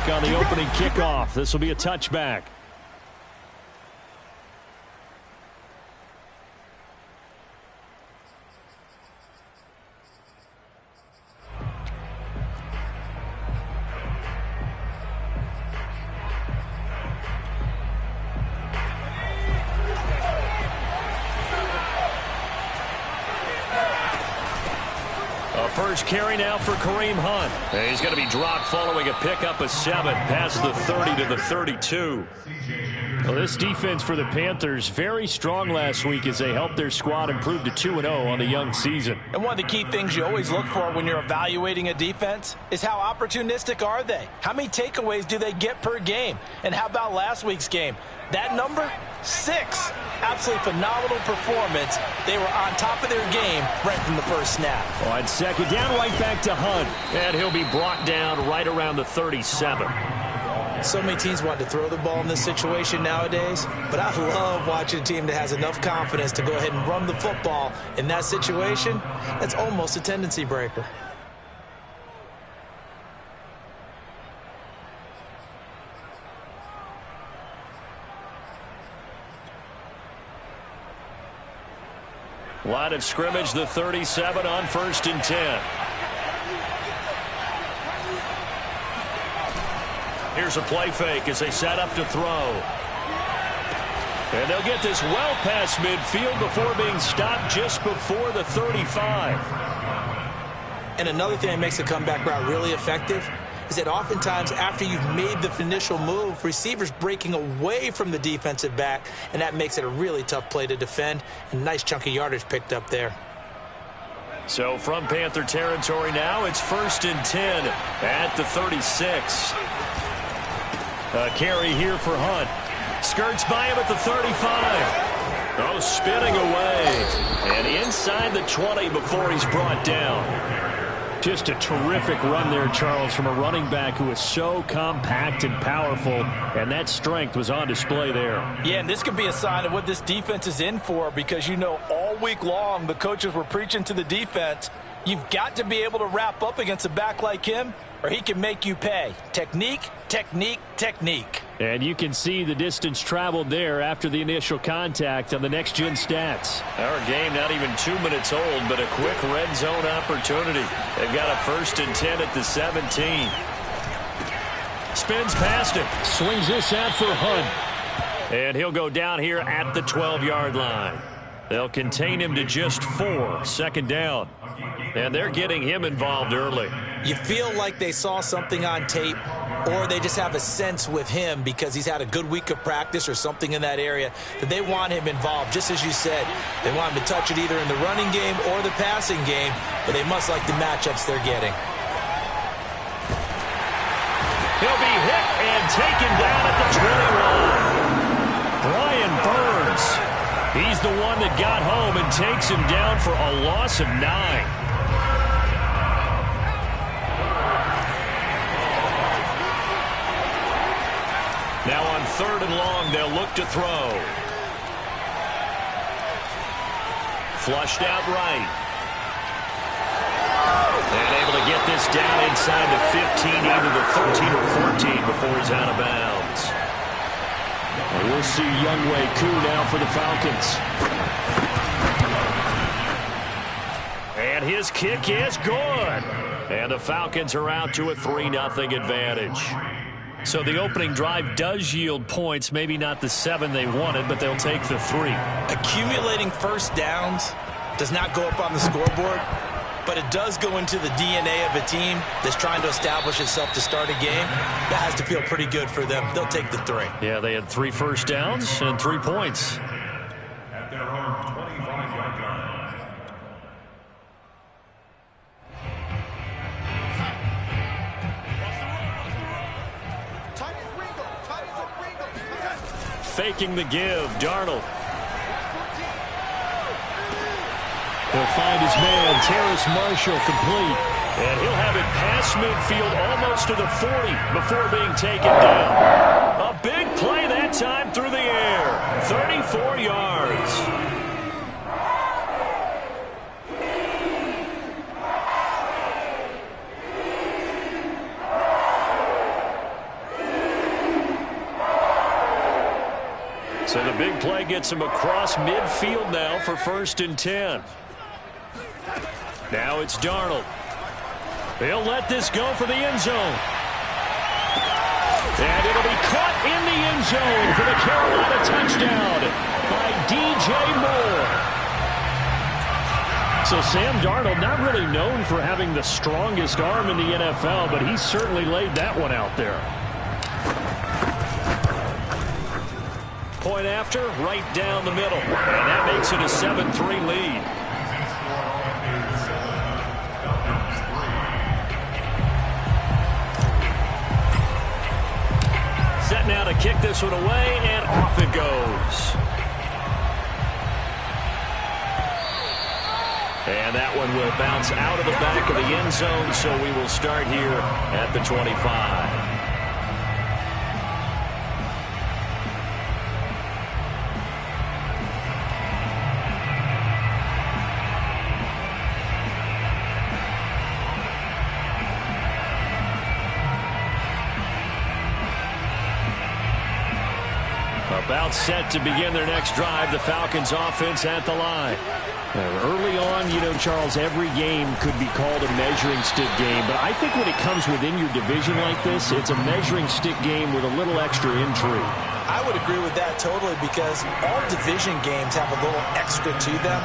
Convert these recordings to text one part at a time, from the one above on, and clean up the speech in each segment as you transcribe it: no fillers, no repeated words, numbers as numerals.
back on the opening kickoff. This will be a touchback. First carry now for Kareem Hunt. He's going to be dropped following a pickup of 7 past the 30 to the 32. Well, this defense for the Panthers very strong last week as they helped their squad improve to 2-0 on the young season. And one of the key things you always look for when you're evaluating a defense is how opportunistic are they? How many takeaways do they get per game? And how about last week's game? That number, 6. Absolutely phenomenal performance. They were on top of their game right from the first snap. Well, on second down, right back to Hunt. And he'll be brought down right around the 37. So many teams want to throw the ball in this situation nowadays, but I love watching a team that has enough confidence to go ahead and run the football in that situation. That's almost a tendency breaker. Line of scrimmage, the 37 on 1st and 10. Here's a play fake as they set up to throw. And they'll get this well past midfield before being stopped just before the 35. And another thing that makes the comeback route really effective is that oftentimes after you've made the initial move, receivers breaking away from the defensive back, and that makes it a really tough play to defend. A nice chunk of yardage picked up there. So from Panther territory now, it's 1st and 10 at the 36. A carry here for Hunt. Skirts by him at the 35. Oh, spinning away. And inside the 20 before he's brought down. Just a terrific run there, Charles, from a running back who is so compact and powerful, and that strength was on display there. Yeah, and this could be a sign of what this defense is in for, because you know all week long the coaches were preaching to the defense, you've got to be able to wrap up against a back like him, or he can make you pay. Technique, technique, technique. And you can see the distance traveled there after the initial contact on the next-gen stats. Our game not even 2 minutes old, but a quick red zone opportunity. They've got a 1st and 10 at the 17. Spins past him. Swings this out for Hunt. And he'll go down here at the 12-yard line. They'll contain him to just 4. Second down. And they're getting him involved early. You feel like they saw something on tape, or they just have a sense with him because he's had a good week of practice or something in that area that they want him involved. Just as you said, they want him to touch it either in the running game or the passing game, but they must like the matchups they're getting. He'll be hit and taken down at the 21. Brian Burns. He's the one that got home and takes him down for a loss of 9. Now on 3rd and long, they'll look to throw. Flushed out right. And able to get this down inside the 15, either the 13 or 14 before he's out of bounds. And we'll see Younghoe Koo now for the Falcons. And his kick is good. And the Falcons are out to a 3-0 advantage. So the opening drive does yield points, maybe not the 7 they wanted, but they'll take the 3. Accumulating first downs does not go up on the scoreboard, but it does go into the DNA of a team that's trying to establish itself to start a game. That has to feel pretty good for them. They'll take the 3. Yeah, they had 3 first downs and 3 points. At their own 25-yard line. Faking the give, Darnold. He'll find his man, Terrace Marshall, complete. And he'll have it past midfield almost to the 40 before being taken down. A big play that time through the air. 34 yards. So the big play gets him across midfield now for 1st and 10. Now it's Darnold. He'll let this go for the end zone. And it'll be caught in the end zone for the Carolina touchdown by DJ Moore. So Sam Darnold, not really known for having the strongest arm in the NFL, but he certainly laid that one out there. Point after, right down the middle. And that makes it a 7-3 lead. Set now to kick this one away, and off it goes. And that one will bounce out of the back of the end zone, so we will start here at the 25. About set to begin their next drive, the Falcons offense at the line. Early on, you know, Charles, every game could be called a measuring stick game, but I think when it comes within your division like this, it's a measuring stick game with a little extra intrigue. I would agree with that totally, because all division games have a little extra to them.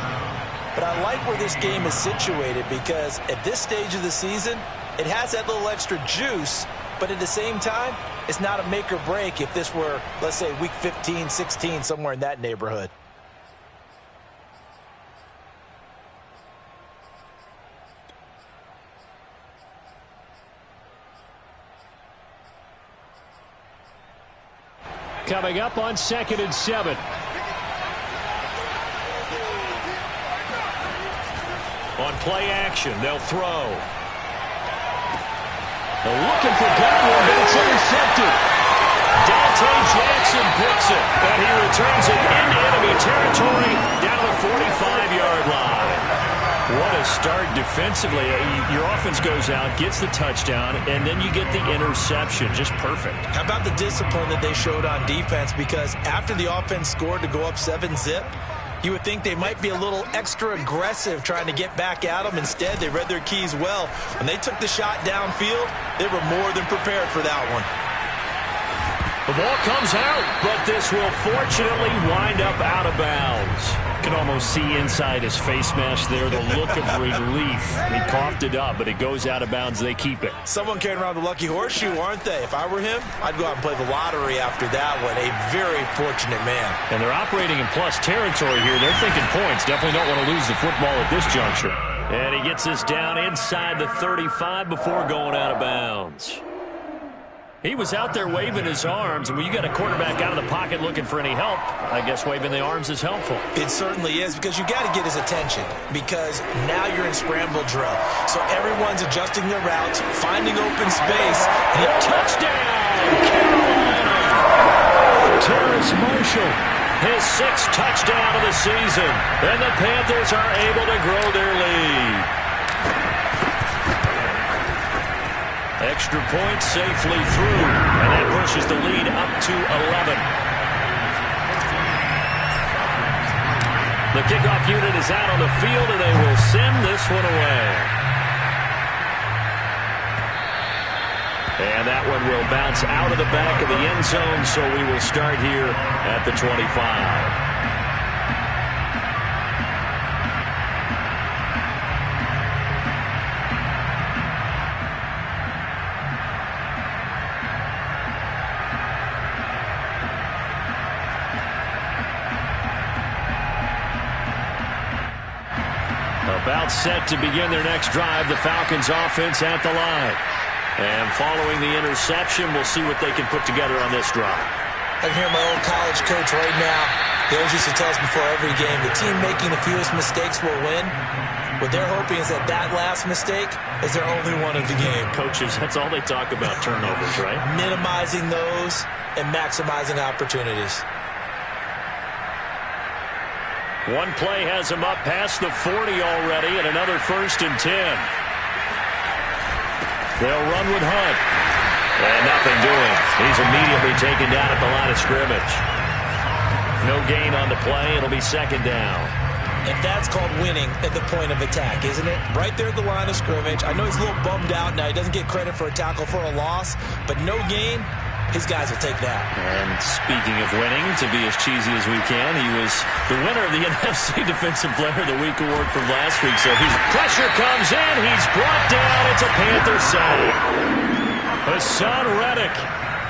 But I like where this game is situated, because at this stage of the season, it has that little extra juice, but at the same time, it's not a make or break if this were, let's say, week 15, 16, somewhere in that neighborhood. Coming up on 2nd and 7. On play action, they'll throw. They're looking for Godwin, but it's intercepted. Dante Jackson picks it, and he returns it into enemy territory down the 45-yard line. What a start defensively. Your offense goes out, gets the touchdown, and then you get the interception. Just perfect. How about the discipline that they showed on defense? Because after the offense scored to go up 7-zip, you would think they might be a little extra aggressive trying to get back at them. Instead, they read their keys well. When they took the shot downfield, they were more than prepared for that one. The ball comes out, but this will fortunately wind up out of bounds. You can almost see inside his face mask there, the look of relief. He coughed it up, but it goes out of bounds. They keep it. Someone carrying around the lucky horseshoe, aren't they? If I were him, I'd go out and play the lottery after that one. A very fortunate man. And they're operating in plus territory here. They're thinking points. Definitely don't want to lose the football at this juncture. And he gets this down inside the 35 before going out of bounds. He was out there waving his arms, and when you got a quarterback out of the pocket looking for any help, I guess waving the arms is helpful. It certainly is, because you got to get his attention, because now you're in scramble drill. So everyone's adjusting their routes, finding open space, and touchdown, Carolina! Terrace Marshall, his 6th touchdown of the season, and the Panthers are able to grow their lead. Extra point safely through, and that pushes the lead up to 11. The kickoff unit is out on the field, and they will send this one away. And that one will bounce out of the back of the end zone, so we will start here at the 25. About set to begin their next drive, the Falcons offense at the line. And following the interception, we'll see what they can put together on this drive. I can hear my old college coach right now. He always used to tell us before every game, the team making the fewest mistakes will win. What they're hoping is that that last mistake is their only one of the game. Coaches, that's all they talk about, turnovers, right? Minimizing those and maximizing opportunities. One play has him up past the 40 already, and another 1st and 10. They'll run with Hunt. And nothing doing. He's immediately taken down at the line of scrimmage. No gain on the play. It'll be second down. And that's called winning at the point of attack, isn't it? Right there at the line of scrimmage. I know he's a little bummed out now. He doesn't get credit for a tackle for a loss, but no gain, his guys will take that. And speaking of winning, to be as cheesy as we can, he was the winner of the NFC Defensive Player of the Week award from last week. So pressure comes in. He's brought down. It's a Panther sack. Hassan Reddick.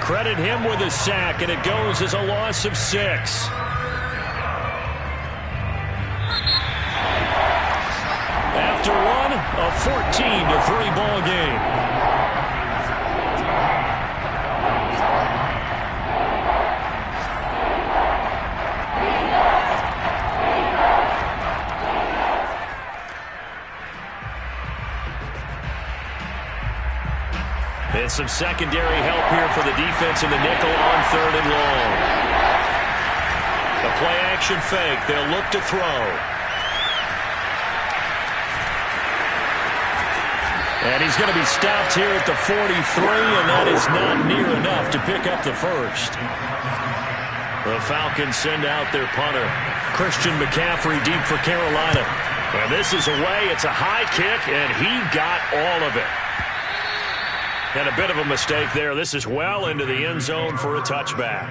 Credit him with a sack, and it goes as a loss of 6. After one, a 14-3 ball game. And some secondary help here for the defense in the nickel on 3rd and long. A play-action fake. They'll look to throw. And he's going to be stopped here at the 43, and that is not near enough to pick up the first. The Falcons send out their punter, Christian McCaffrey, deep for Carolina. And this is away. It's a high kick, and he got all of it. And a bit of a mistake there. This is well into the end zone for a touchback.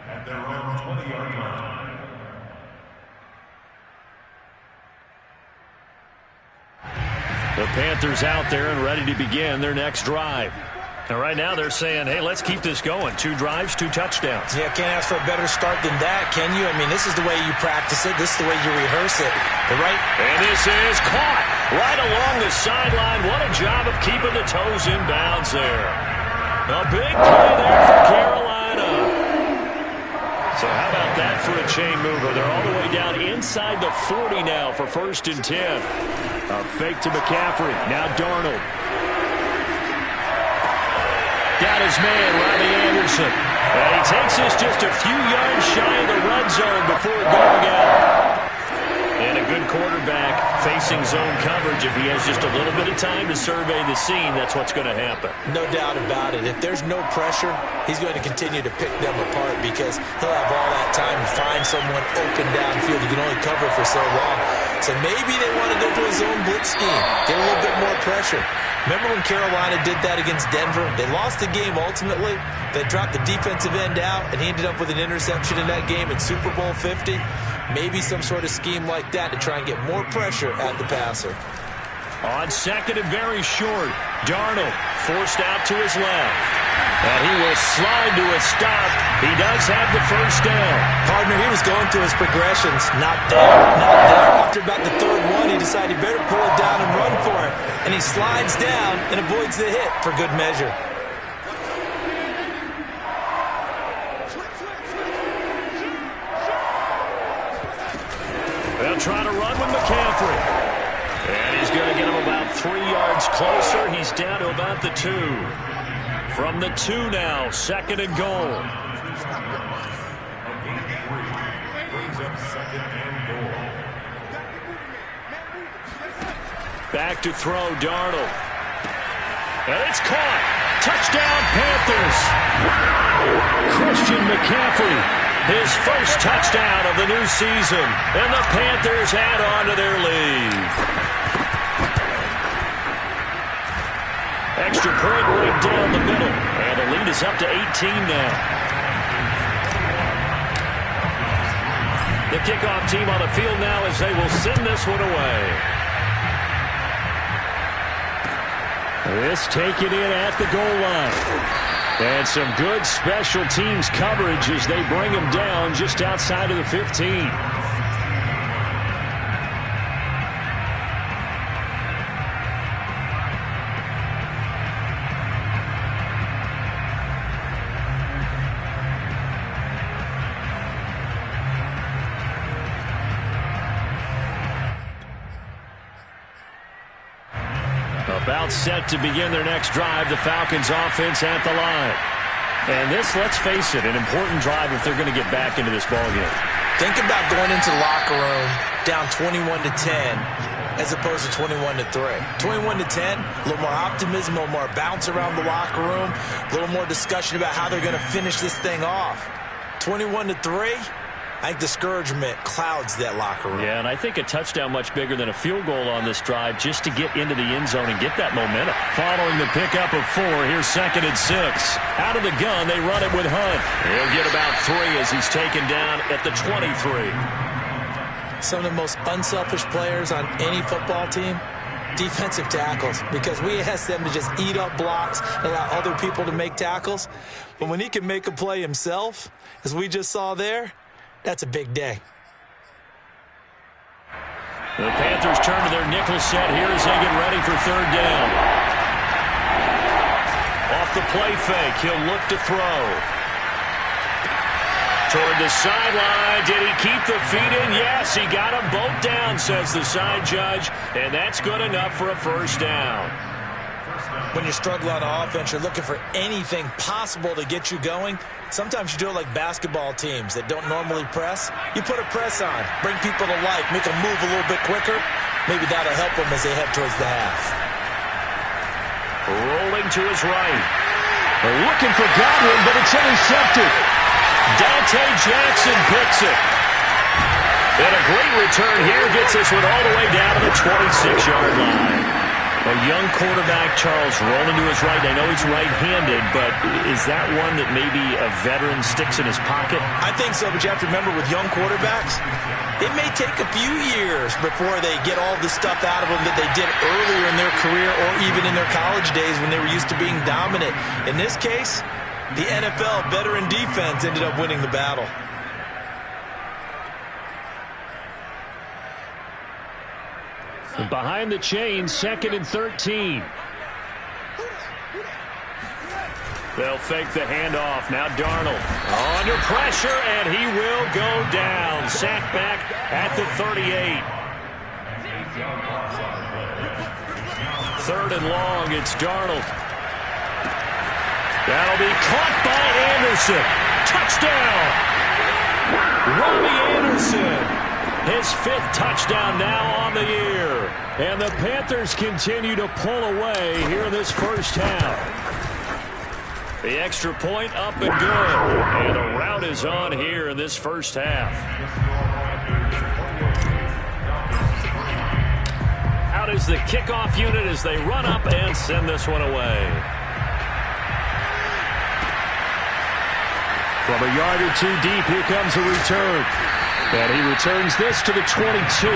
At their own 20-yard line. The Panthers out there and ready to begin their next drive. And right now they're saying, hey, let's keep this going. 2 drives, 2 touchdowns. Yeah, can't ask for a better start than that, can you? I mean, this is the way you practice it. This is the way you rehearse it. And this is caught right along the sideline. What a job of keeping the toes in bounds there. A big play there for Carolina. So how about that for a chain mover? They're all the way down inside the 40 now for 1st and 10. A fake to McCaffrey. Now Darnold. Got his man, Robbie Anderson. And he takes us just a few yards shy of the red zone before going out. And a good quarterback facing zone coverage. If he has just a little bit of time to survey the scene, that's what's going to happen. No doubt about it. If there's no pressure, he's going to continue to pick them apart because he'll have all that time to find someone open downfield. He can only cover for so long. So maybe they want to go to a zone blitz scheme, get a little bit more pressure. Remember when Carolina did that against Denver? They lost the game ultimately. They dropped the defensive end out, and he ended up with an interception in that game in Super Bowl 50. Maybe some sort of scheme like that to try and get more pressure at the passer. On 2nd and very short, Darnold forced out to his left. And he will slide to a stop. He does have the first down. Partner, he was going through his progressions. Not there, not there. After about the 3rd one, he decided he better pull it down and run for it. And he slides down and avoids the hit for good measure. They'll try to run with McCaffrey. And he's going to get him about 3 yards closer. He's down to about the 2. From the 2 now, 2nd and goal. Brings up 2nd and goal. Back to throw, Darnold. And it's caught. Touchdown, Panthers. Christian McCaffrey, his first touchdown of the new season. And the Panthers add on to their lead. Extra point right down the middle. And the lead is up to 18 now. The kickoff team on the field now as they will send this one away. This taken in at the goal line. And some good special teams coverage as they bring him down just outside of the 15. About set to begin their next drive, the Falcons offense at the line. And this, let's face it, an important drive if they're going to get back into this ballgame. Think about going into the locker room down 21-10 as opposed to 21-3. 21-10, a little more optimism, a little more bounce around the locker room, a little more discussion about how they're going to finish this thing off. 21-3, I think discouragement clouds that locker room. Yeah, and I think a touchdown much bigger than a field goal on this drive just to get into the end zone and get that momentum. Following the pickup of 4, here's 2nd and 6. Out of the gun, they run it with Hunt. He'll get about 3 as he's taken down at the 23. Some of the most unselfish players on any football team, defensive tackles, because we ask them to just eat up blocks, allow other people to make tackles. But when he can make a play himself, as we just saw there, that's a big day. The Panthers turn to their nickel set here as they get ready for 3rd down. Off the play fake, he'll look to throw. Toward the sideline. Did he keep the feet in? Yes, he got them both down, says the side judge, and that's good enough for a 1st down. When you struggle on offense, you're looking for anything possible to get you going. Sometimes you do it like basketball teams that don't normally press. You put a press on, bring people to life, make them move a little bit quicker. Maybe that'll help them as they head towards the half. Rolling to his right. They're looking for Godwin, but it's intercepted. Dante Jackson picks it. And a great return here gets this one all the way down to the 26-yard line. A young quarterback, Charles, rolling to his right. I know he's right-handed, but is that one that maybe a veteran sticks in his pocket? I think so, but you have to remember with young quarterbacks, it may take a few years before they get all the stuff out of them that they did earlier in their career or even in their college days when they were used to being dominant. In this case, the NFL veteran defense ended up winning the battle. Behind the chains, 2nd and 13. They'll fake the handoff. Now Darnold under pressure, and he will go down. Sacked back at the 38. 3rd and long, it's Darnold. That'll be caught by Anderson. Touchdown! Robbie Anderson. His 5th touchdown now on the year. And the Panthers continue to pull away here in this first half. The extra point up and good. And the rout is on here in this first half. Out is the kickoff unit as they run up and send this one away. From a yard or 2 deep, here comes a return. And he returns this to the 22.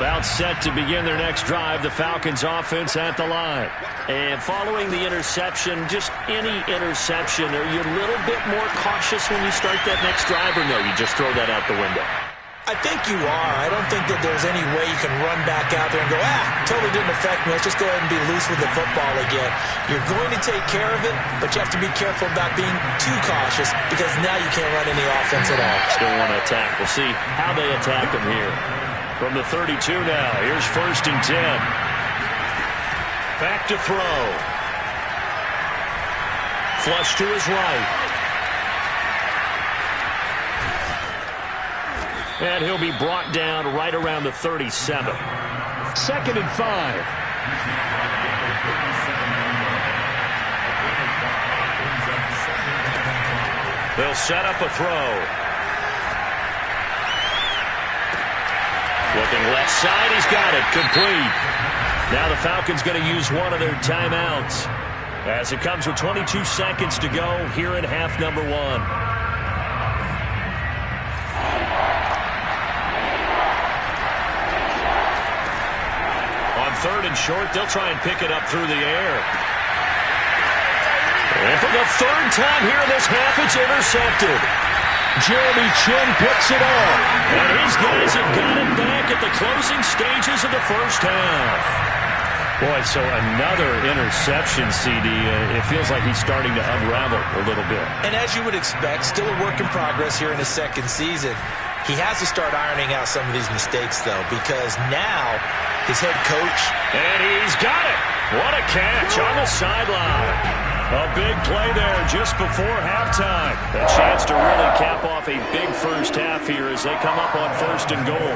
About set to begin their next drive, the Falcons offense at the line. And following the interception, just any interception, are you a little bit more cautious when you start that next drive, or no, you just throw that out the window? I think you are. I don't think that there's any way you can run back out there and go, totally didn't affect me. Let's just go ahead and be loose with the football again. You're going to take care of it, but you have to be careful about being too cautious because now you can't run any offense at all. Still want to attack. We'll see how they attack them here. From the 32 now, here's 1st and 10. Back to throw. Flush to his right. And he'll be brought down right around the 37. 2nd and 5. They'll set up a throw. Looking left side, he's got it, complete. Now the Falcons going to use one of their timeouts as it comes with 22 seconds to go here in half number 1. On 3rd and short, they'll try and pick it up through the air. And for the 3rd time here in this half, it's intercepted. Jeremy Chin picks it up. And his guys have got it back at the closing stages of the first half. Boy, so another interception, CD. It feels like he's starting to unravel a little bit. And as you would expect, still a work in progress here in his 2nd season. He has to start ironing out some of these mistakes, though, because now his head coach... And he's got it. What a catch on the sideline. A big play there just before halftime. A chance to really cap off a big first half here as they come up on 1st and goal.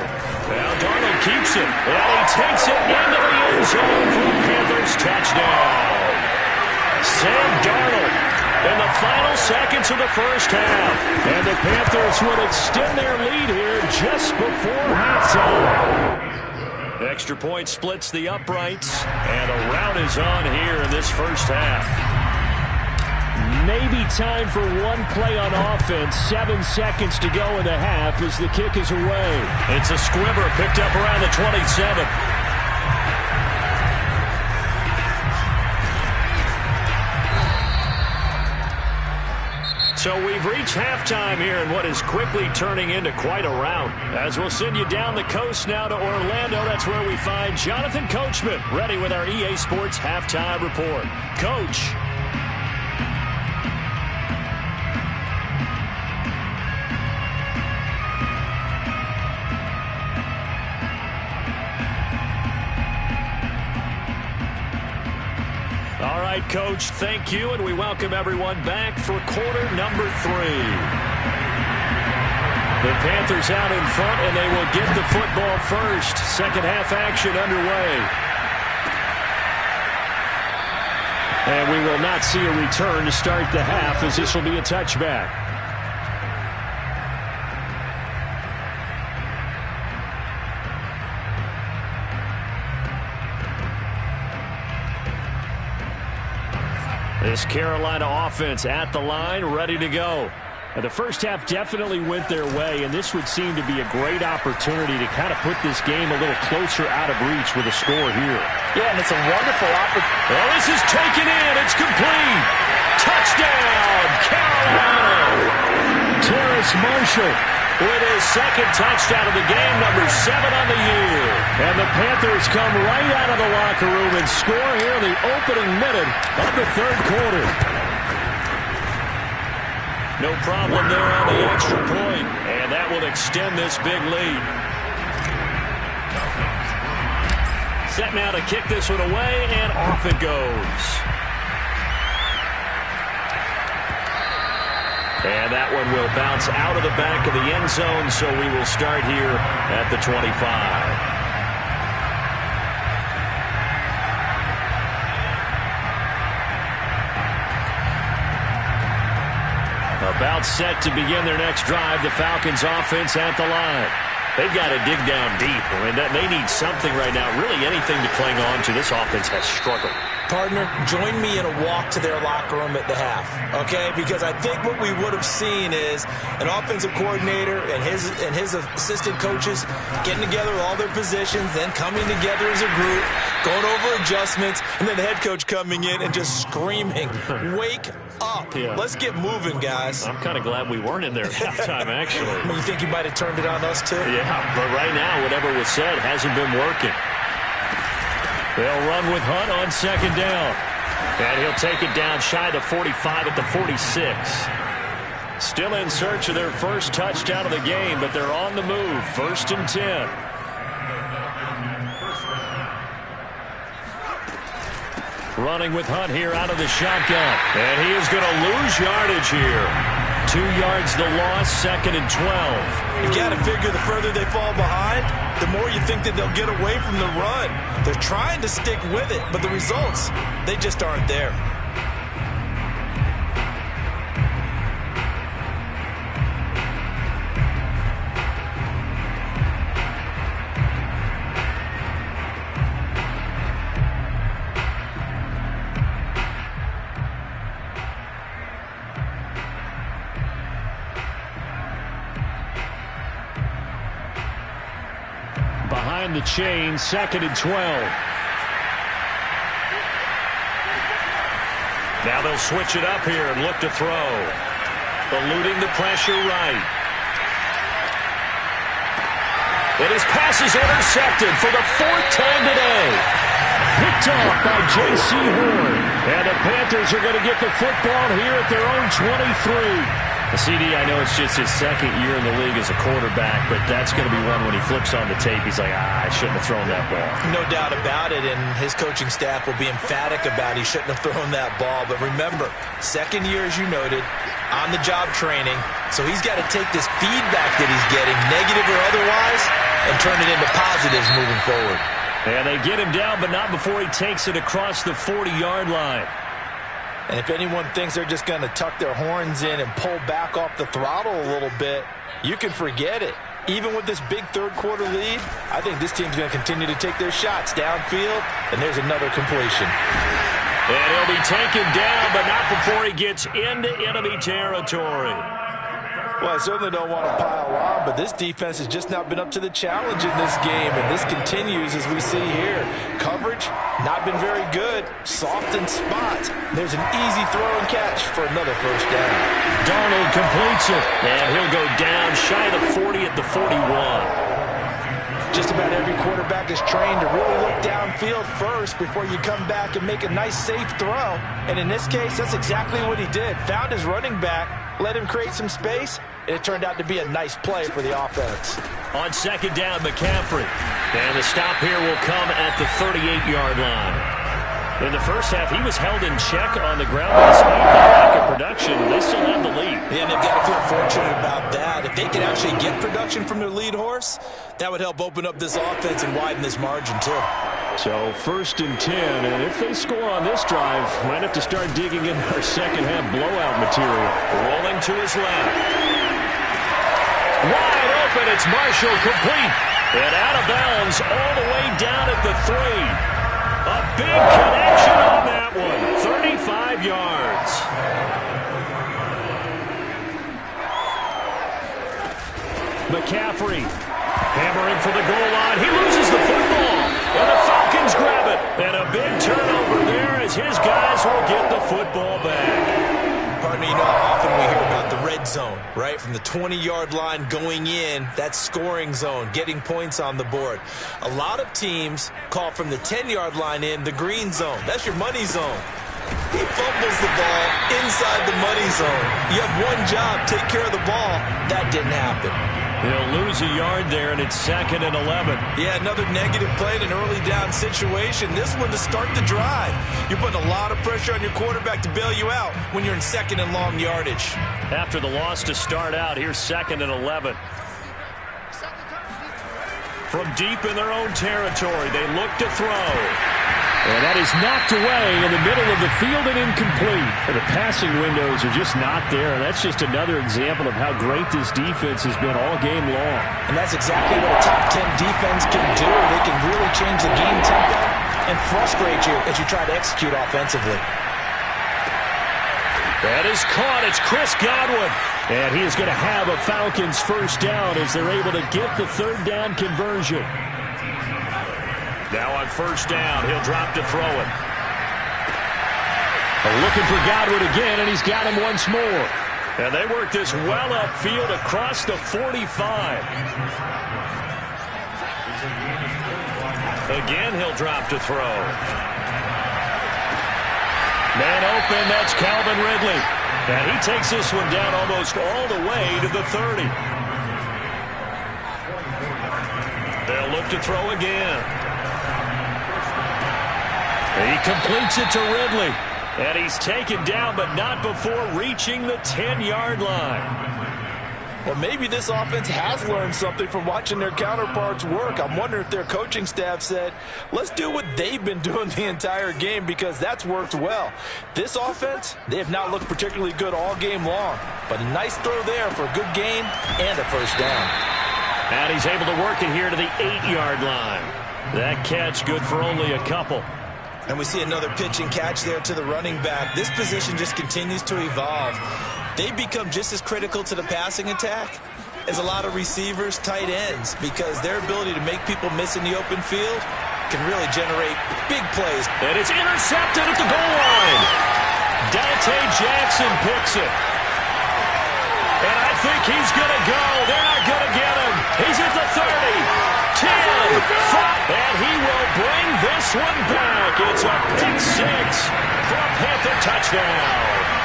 Now Darnold keeps it, and he takes it into the end zone for the Panthers touchdown. Sam Darnold in the final seconds of the first half. And the Panthers would extend their lead here just before halftime. Extra point splits the uprights, and a rout is on here in this first half. Maybe time for one play on offense. 7 seconds to go in the half as the kick is away. It's a squibber picked up around the 27. So we've reached halftime here in what is quickly turning into quite a rout. As we'll send you down the coast now to Orlando, that's where we find Jonathan Coachman, ready with our EA Sports Halftime Report. Coach. All right, Coach, thank you, and we welcome everyone back for quarter number 3. The Panthers out in front, and they will get the football first. Second half action underway. And we will not see a return to start the half, as this will be a touchback. This Carolina offense at the line, ready to go. And the first half definitely went their way, and this would seem to be a great opportunity to kind of put this game a little closer out of reach with a score here. Yeah, and it's a wonderful opportunity. Well, this is taken in. It's complete. Touchdown, Carolina. Terrace Marshall with his second touchdown of the game, number 7 on the year. And the Panthers come right out of the locker room and score here in the opening minute of the third quarter. No problem there on the extra point, and that will extend this big lead. Set now to kick this one away, and off it goes. And that one will bounce out of the back of the end zone, so we will start here at the 25. About set to begin their next drive, the Falcons offense at the line. They've got to dig down deep. I mean, they need something right now, really anything to cling on to. This offense has struggled. Partner, join me in a walk to their locker room at the half, okay? Because I think what we would have seen is an offensive coordinator and his assistant coaches getting together with all their positions, then coming together as a group, going over adjustments, and then the head coach coming in and just screaming, wake up. Yeah. Let's get moving, guys. I'm kind of glad we weren't in there at halftime, actually. You think you might have turned it on us, too? Yeah, but right now, whatever was said hasn't been working. They'll run with Hunt on second down. And he'll take it down shy of the 45 at the 46. Still in search of their first touchdown of the game, but they're on the move. 1st and 10. Running with Hunt here out of the shotgun. And he is going to lose yardage here. 2 yards the loss, 2nd and 12. You got to figure the further they fall behind, the more you think that they'll get away from the run. They're trying to stick with it, but the results, they just aren't there. Behind the chain, 2nd and 12. Now they'll switch it up here and look to throw. Eluding the pressure right. And his pass is intercepted for the 4th time today. Picked off by J.C. Horn. And the Panthers are going to get the football here at their own 23. CD, I know it's just his second year in the league as a quarterback, but that's going to be one when he flips on the tape, he's like, I shouldn't have thrown that ball. No doubt about it, and his coaching staff will be emphatic about he shouldn't have thrown that ball. But remember, second year, as you noted, on-the-job training, so he's got to take this feedback that he's getting, negative or otherwise, and turn it into positives moving forward. And they get him down, but not before he takes it across the 40-yard line. And if anyone thinks they're just going to tuck their horns in and pull back off the throttle a little bit, you can forget it. Even with this big third-quarter lead, I think this team's going to continue to take their shots downfield, and there's another completion. And he'll be taken down, but not before he gets into enemy territory. Well, I certainly don't want to pile on, but this defense has just not been up to the challenge in this game, and this continues as we see here. Coverage, not been very good. Soft in spots. There's an easy throw and catch for another first down. Darnold completes it, and he'll go down shy of the 40 at the 41. Just about every quarterback is trained to really look downfield first before you come back and make a nice, safe throw. And in this case, that's exactly what he did. Found his running back, let him create some space, and it turned out to be a nice play for the offense. On second down, McCaffrey. And the stop here will come at the 38-yard line. In the first half, he was held in check on the ground. Despite the lack of production, they still have the lead. Yeah, and they've got to feel fortunate about that. If they can actually get production from their lead horse, that would help open up this offense and widen this margin, too. So, 1st and 10, and if they score on this drive, might have to start digging in our second-half blowout material. Rolling to his left. Wide open, it's Marshall complete. And out of bounds all the way down at the 3. A big connection on that one. 35 yards. McCaffrey hammering for the goal line. He loses the football. And the Falcons grab it. And a big turnover there as his guys will get the football back. Partner, you know how often we hear about the red zone, right? From the 20-yard line going in, that scoring zone, getting points on the board. A lot of teams call from the 10-yard line in the green zone. That's your money zone. He fumbles the ball inside the money zone. You have one job, take care of the ball. That didn't happen. He'll lose a yard there, and it's 2nd and 11. Yeah, another negative play in an early down situation. This one to start the drive. You're putting a lot of pressure on your quarterback to bail you out when you're in 2nd and long yardage. After the loss to start out, here's 2nd and 11. From deep in their own territory, they look to throw. And that is knocked away in the middle of the field and incomplete. The passing windows are just not there. That's just another example of how great this defense has been all game long. And that's exactly what a top 10 defense can do. They can really change the game tempo and frustrate you as you try to execute offensively. That is caught. It's Chris Godwin. And he is going to have a Falcons first down as they're able to get the 3rd down conversion. Now on 1st down, he'll drop to throw it. Looking for Godwin again, and he's got him once more. And they work this well upfield across the 45. Again, he'll drop to throw. Man open, that's Calvin Ridley. And he takes this one down almost all the way to the 30. They'll look to throw again. He completes it to Ridley. And he's taken down, but not before reaching the 10-yard line. Well, maybe this offense has learned something from watching their counterparts work. I'm wondering if their coaching staff said, let's do what they've been doing the entire game because that's worked well. This offense, they have not looked particularly good all game long. But a nice throw there for a good game and a first down. And he's able to work it here to the 8-yard line. That catch good for only a couple. And we see another pitch and catch there to the running back. This position just continues to evolve. They become just as critical to the passing attack as a lot of receivers, tight ends, because their ability to make people miss in the open field can really generate big plays. And it's intercepted at the goal line. Dante Jackson picks it. And I think he's going to go. They're not going to get him. He's at the 30, 10, 5, and he will bring this one back. It's a pick 6 for a Panther touchdown.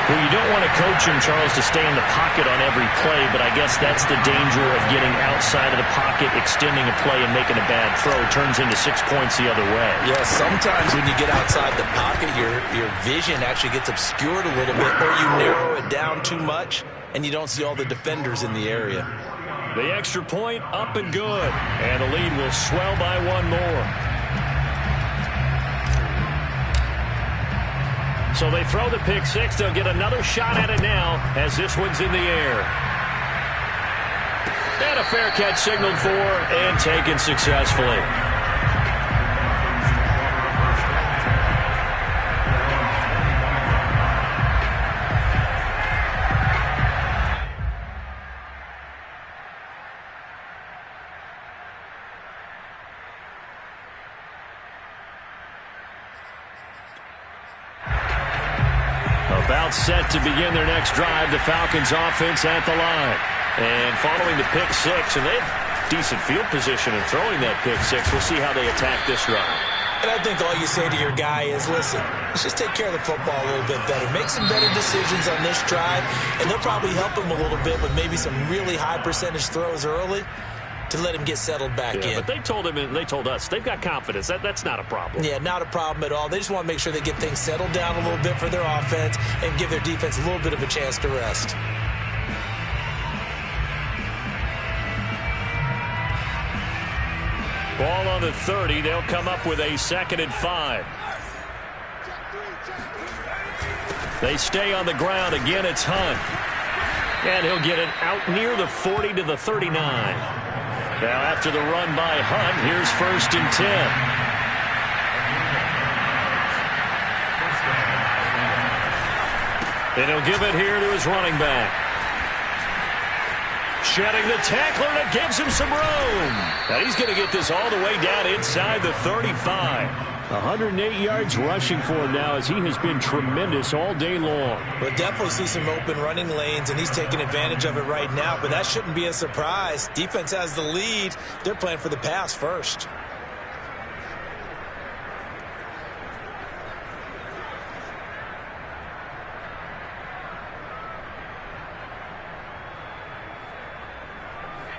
Well, you don't want to coach him, Charles, to stay in the pocket on every play, but I guess that's the danger of getting outside of the pocket, extending a play, and making a bad throw. Turns into 6 points the other way. Yeah, sometimes when you get outside the pocket, your vision actually gets obscured a little bit, or you narrow it down too much, and you don't see all the defenders in the area. The extra point up and good, and the lead will swell by one more. So they throw the pick six. They'll get another shot at it now as this one's in the air. And a fair catch signaled for and taken successfully. About set to begin their next drive, the Falcons offense at the line. And following the pick six, and they have decent field position in throwing that pick six. We'll see how they attack this drive. And I think all you say to your guy is, listen, let's just take care of the football a little bit better. Make some better decisions on this drive, and they'll probably help him a little bit with maybe some really high percentage throws early to let him get settled back in. But they told him, and they told us, they've got confidence. That's not a problem. Yeah, not a problem at all. They just want to make sure they get things settled down a little bit for their offense and give their defense a little bit of a chance to rest. Ball on the 30. They'll come up with a 2nd and 5. They stay on the ground. Again, it's Hunt. And he'll get it out near the 40 to the 39. Now, after the run by Hunt, here's 1st and 10. And he'll give it here to his running back. Shedding the tackler, and it gives him some room. And he's going to get this all the way down inside the 35. 108 yards rushing for him now as he has been tremendous all day long. We'll definitely see some open running lanes, and he's taking advantage of it right now, but that shouldn't be a surprise. Defense has the lead. They're playing for the pass first.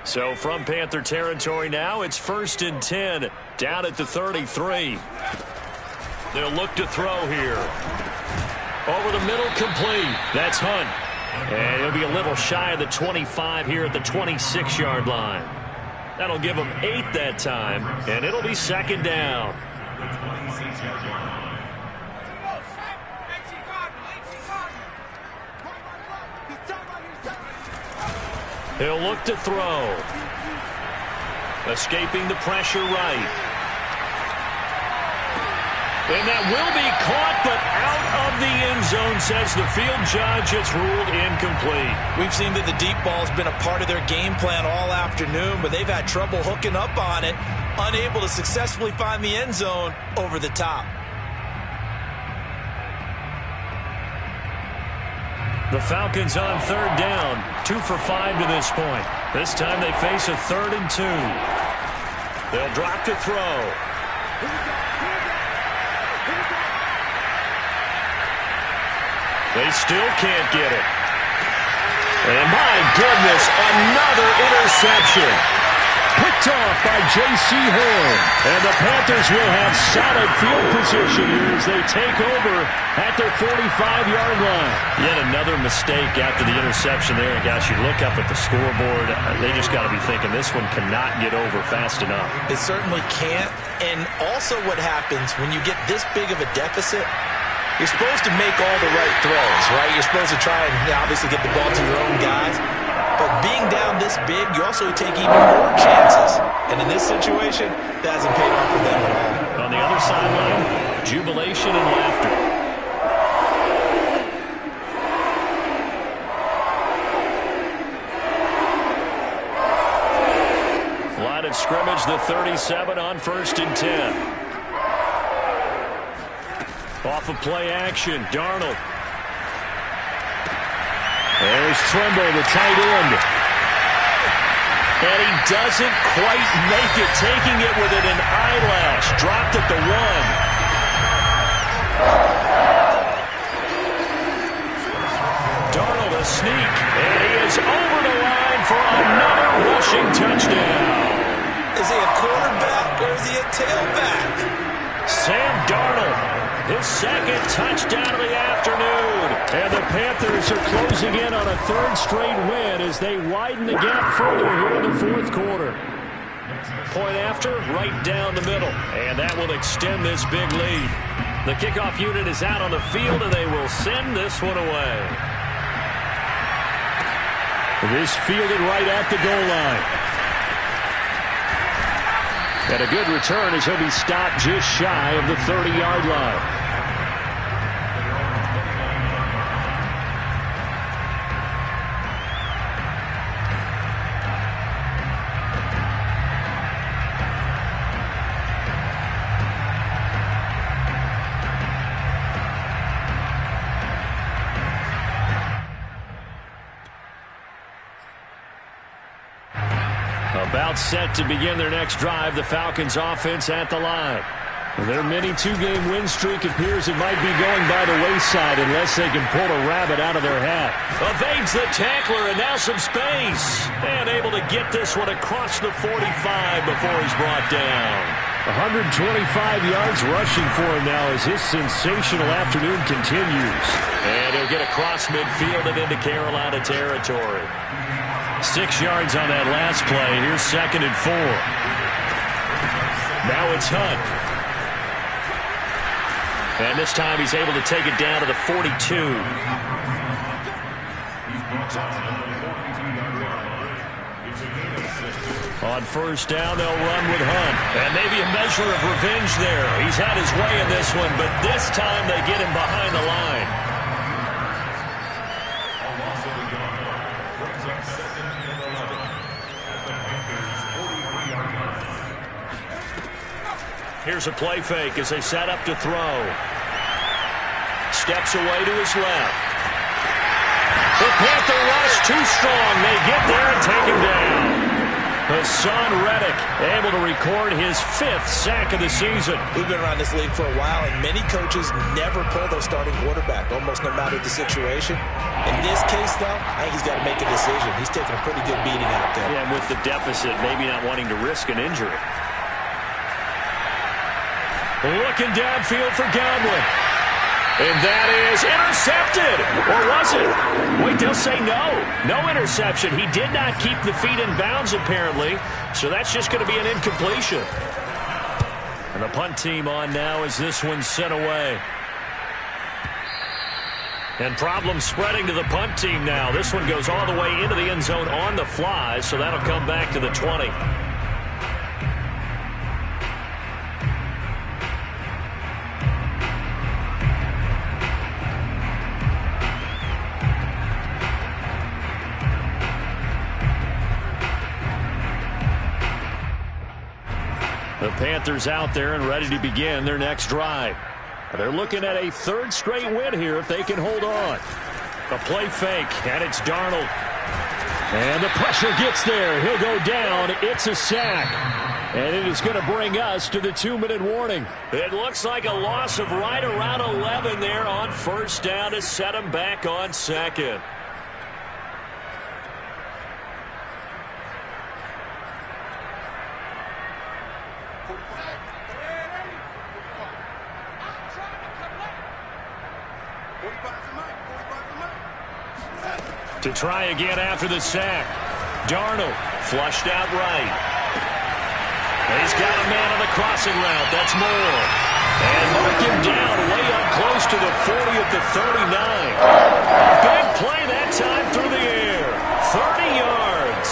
So from Panther territory now, it's 1st and 10 down at the 33. They'll look to throw here. Over the middle, complete. That's Hunt. And he'll be a little shy of the 25 here at the 26-yard line. That'll give him 8 that time, and it'll be 2nd down. He'll look to throw. Escaping the pressure right. And that will be caught, but out of the end zone, says the field judge. It's ruled incomplete. We've seen that the deep ball's been a part of their game plan all afternoon, but they've had trouble hooking up on it, unable to successfully find the end zone over the top. The Falcons on 3rd down, 2 for 5 to this point. This time they face a 3rd and 2. They'll drop to throw. They still can't get it. And my goodness, another interception. Picked off by J.C. Horn. And the Panthers will have solid field position here as they take over at their 45-yard line. Yet another mistake after the interception there. And guys, you look up at the scoreboard, they just got to be thinking this one cannot get over fast enough. It certainly can't. And also what happens when you get this big of a deficit, you're supposed to make all the right throws, right? You're supposed to try and obviously get the ball to your own guys. But being down this big, you also take even more chances. And in this situation, that hasn't paid off for them at all. On the other sideline, jubilation and laughter. Line of scrimmage, the 37 on 1st and 10. Off of play action, Darnold. There's Tremble, the tight end. And he doesn't quite make it, taking it within an eyelash. Dropped at the 1. sneak, and he is over the line for another rushing touchdown. Is he a quarterback or is he a tailback? Sam Darnold, his second touchdown of the afternoon. And the Panthers are closing in on a third straight win as they widen the gap further here in the fourth quarter. Point after, right down the middle. And that will extend this big lead. The kickoff unit is out on the field, and they will send this one away. This fielded right at the goal line. And a good return as he'll be stopped just shy of the 30-yard line. About set to begin their next drive, the Falcons offense at the line. Their mini two-game win streak appears it might be going by the wayside unless they can pull a rabbit out of their hat. Evades the tackler and now some space. And able to get this one across the 45 before he's brought down. 125 yards rushing for him now as his sensational afternoon continues. And he'll get across midfield and into Carolina territory. 6 yards on that last play. Here's 2nd and 4. Now it's Hunt. And this time he's able to take it down to the 42. On first down, they'll run with Hunt. And maybe a measure of revenge there. He's had his way in this one, but this time they get him behind the line. Here's a play fake as they set up to throw. Steps away to his left. The Panther rush too strong. They get there and take him down. Hassan Reddick able to record his 5th sack of the season. We've been around this league for a while, and many coaches never pull their starting quarterback, almost no matter the situation. In this case, though, I think he's got to make a decision. He's taking a pretty good beating out there. Yeah, and with the deficit, maybe not wanting to risk an injury. Looking downfield for Godwin. And that is intercepted. Or was it? Wait, they'll say no. No interception. He did not keep the feet in bounds, apparently. So that's just going to be an incompletion. And the punt team on now as this one's sent away. And problems spreading to the punt team now. This one goes all the way into the end zone on the fly, so that'll come back to the 20. The Panthers out there and ready to begin their next drive. They're looking at a 3rd straight win here if they can hold on. A play fake, and it's Darnold. And the pressure gets there. He'll go down. It's a sack. And it is going to bring us to the 2-minute warning. It looks like a loss of right around 11 there on first down to set him back on 2nd. To try again after the sack. Darnold flushed out right. He's got a man on the crossing route. That's Moore. And mark him down way up close to the 40 at the 39. A big play that time through the air. 30 yards.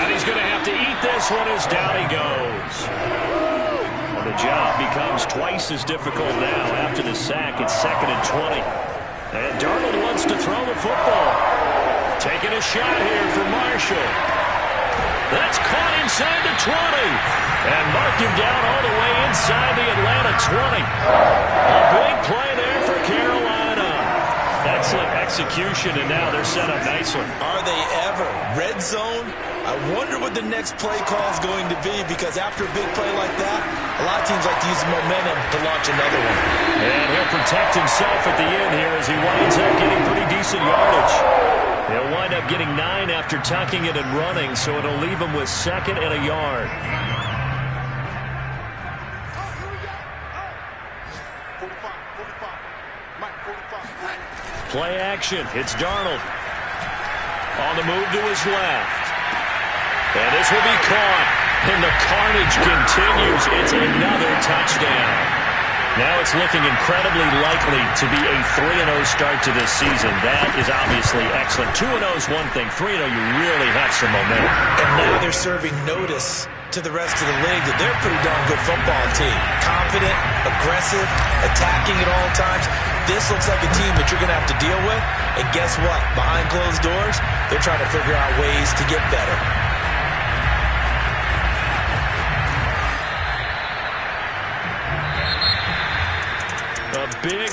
And he's going to have to eat this one as down he goes. And the job becomes twice as difficult now after the sack. It's 2nd and 20. And Darnold wants to throw the football. Taking a shot here for Marshall. That's caught inside the 20. And marked him down all the way inside the Atlanta 20. A big play there for Carolina. Excellent execution, and now they're set up nicely. Are they ever? Red zone, I wonder what the next play call is going to be, because after a big play like that, a lot of teams like to use the momentum to launch another one. And he'll protect himself at the end here as he winds up getting pretty decent yardage. He'll wind up getting 9 after tucking it and running, so it'll leave him with 2nd and a yard. Play action. It's Darnold. On the move to his left. And this will be caught. And the carnage continues. It's another touchdown. Now it's looking incredibly likely to be a 3-0 start to this season. That is obviously excellent. 2-0 is one thing. 3-0, you really have some momentum. And now they're serving notice to the rest of the league that they're a pretty darn good football team. Confident, aggressive, attacking at all times. This looks like a team that you're going to have to deal with. And guess what? Behind closed doors, they're trying to figure out ways to get better. A big